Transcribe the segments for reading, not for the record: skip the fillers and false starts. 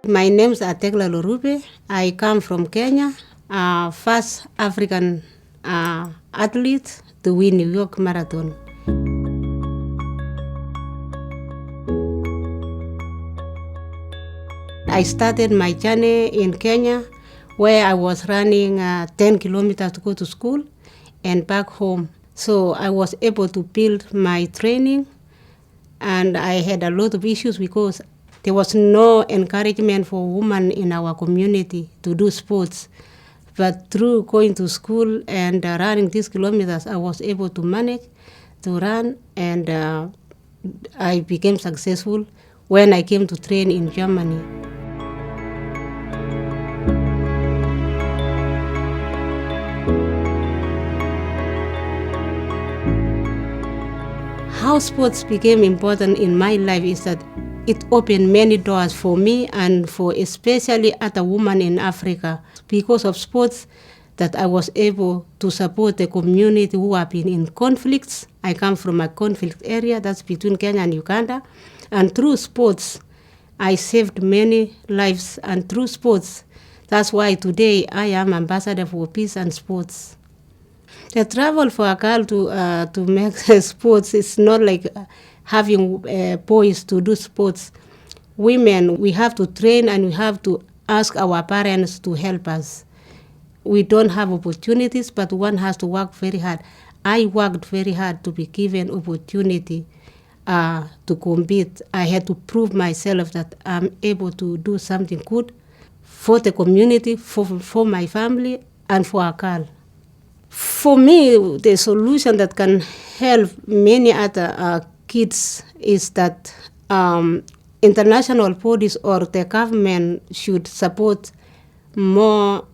My name's Tegla Loroupe. I come from Kenya, first African athlete to win New York Marathon. I started my journey in Kenya where I was running 10 kilometers to go to school and back home. So I was able to build my training, and I had a lot of issues because there was no encouragement for women in our community to do sports. But through going to school and running these kilometers, I was able to manage to run, and I became successful when I came to train in Germany. How sports became important in my life is that it opened many doors for me and for especially other women in Africa. Because of sports, that I was able to support the community who have been in conflicts. I come from a conflict area that's between Kenya and Uganda. And through sports, I saved many lives. And through sports, that's why today I am ambassador for peace and sports. The travel for a girl to make sports is not like having boys to do sports. Women, we have to train and we have to ask our parents to help us. We don't have opportunities, but one has to work very hard. I worked very hard to be given opportunity to compete. I had to prove myself that I'm able to do something good for the community, for my family, and for a girl. For me, the solution that can help many other kids is that international bodies or the government should support more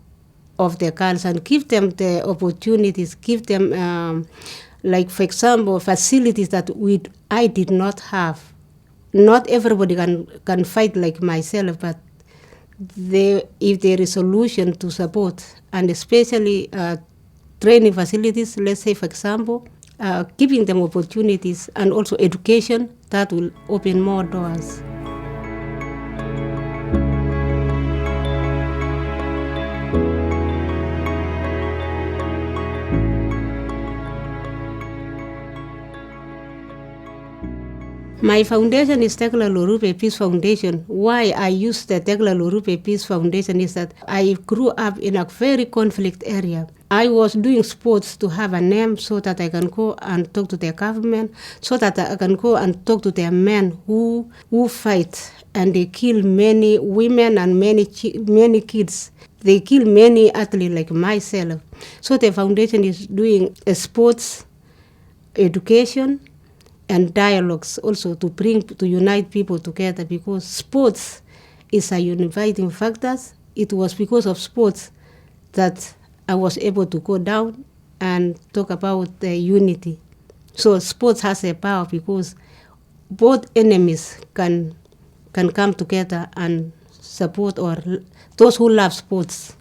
of the girls and give them the opportunities, give them, like for example, facilities that I did not have. Not everybody can fight like myself, but if there is a solution to support, and especially training facilities, let's say for example, giving them opportunities and also education, that will open more doors. My foundation is Tegla Loroupe Peace Foundation. Why I use the Tegla Loroupe Peace Foundation is that I grew up in a very conflict area. I was doing sports to have a name so that I can go and talk to the government, so that I can go and talk to the men who fight, and they kill many women and many kids. They kill many athletes like myself. So the foundation is doing sports, education, and dialogues also to unite people together, because sports is a unifying factor. It was because of sports that I was able to go down and talk about the unity. So sports has a power because both enemies can come together and support or those who love sports.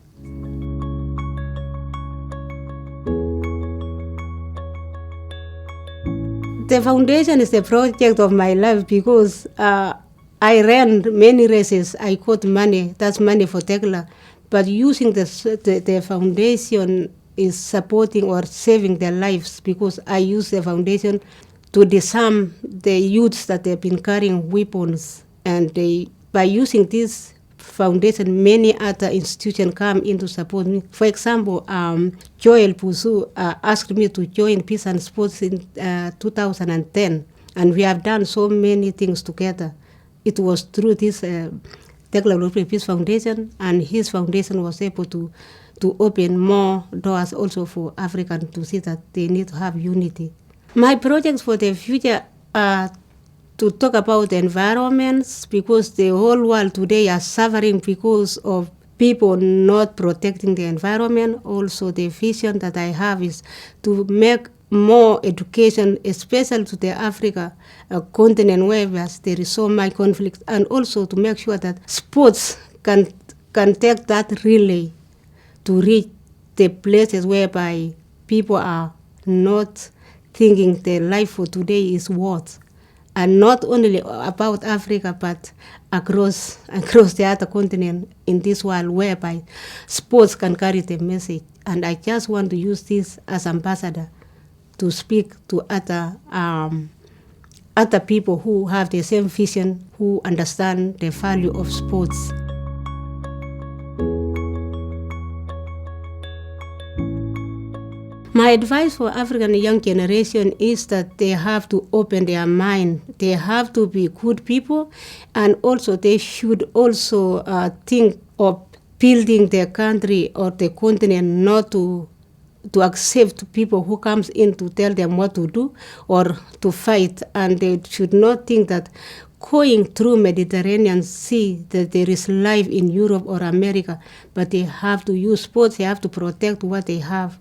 The foundation is the project of my life because I ran many races. I got money. That's money for Tegla. But using the foundation is supporting or saving their lives, because I use the foundation to disarm the youths that have been carrying weapons. And by using this foundation, many other institutions come in to support me. For example, Joel Pusu asked me to join Peace and Sports in 2010, and we have done so many things together. It was through this Tegla Loroupe Peace Foundation, and his foundation was able to open more doors also for Africans to see that they need to have unity. My projects for the future are to talk about the environments, because the whole world today is suffering because of people not protecting the environment. Also, the vision that I have is to make more education, especially to the Africa continent where there is so much conflict, and also to make sure that sports can take that relay to reach the places whereby people are not thinking their life for today is worth. and not only about Africa, but across the other continent in this world, whereby sports can carry the message. And I just want to use this as ambassador to speak to other people who have the same vision, who understand the value of sports. My advice for African young generation is that they have to open their mind. They have to be good people, and also they should also think of building their country or the continent, not to accept people who comes in to tell them what to do or to fight. And they should not think that going through Mediterranean Sea that there is life in Europe or America, but they have to use sports. They have to protect what they have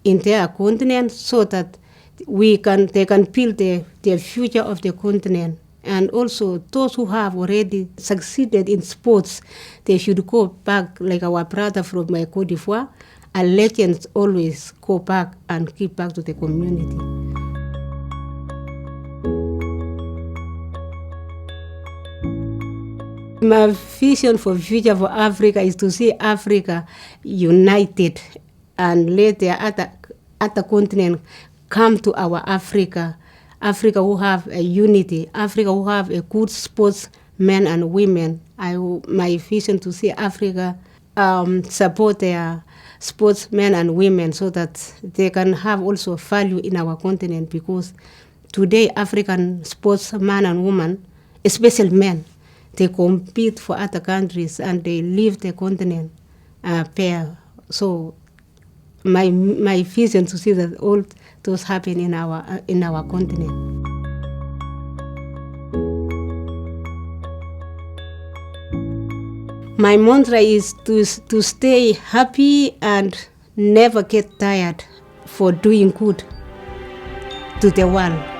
in their continent, so that they can build the future of the continent. And also those who have already succeeded in sports, they should go back, like our brother from Cote d'Ivoire. And legends always go back and give back to the community. My vision for future for Africa is to see Africa united and let the other continent come to our Africa. Africa who have a unity, Africa who have a good sportsmen and women. My vision to see Africa support their sportsmen and women so that they can have also value in our continent, because today African sportsmen and women, especially men, they compete for other countries and they leave the continent pair. So my vision to see that all those happen in our continent. My mantra is to stay happy and never get tired for doing good to the world.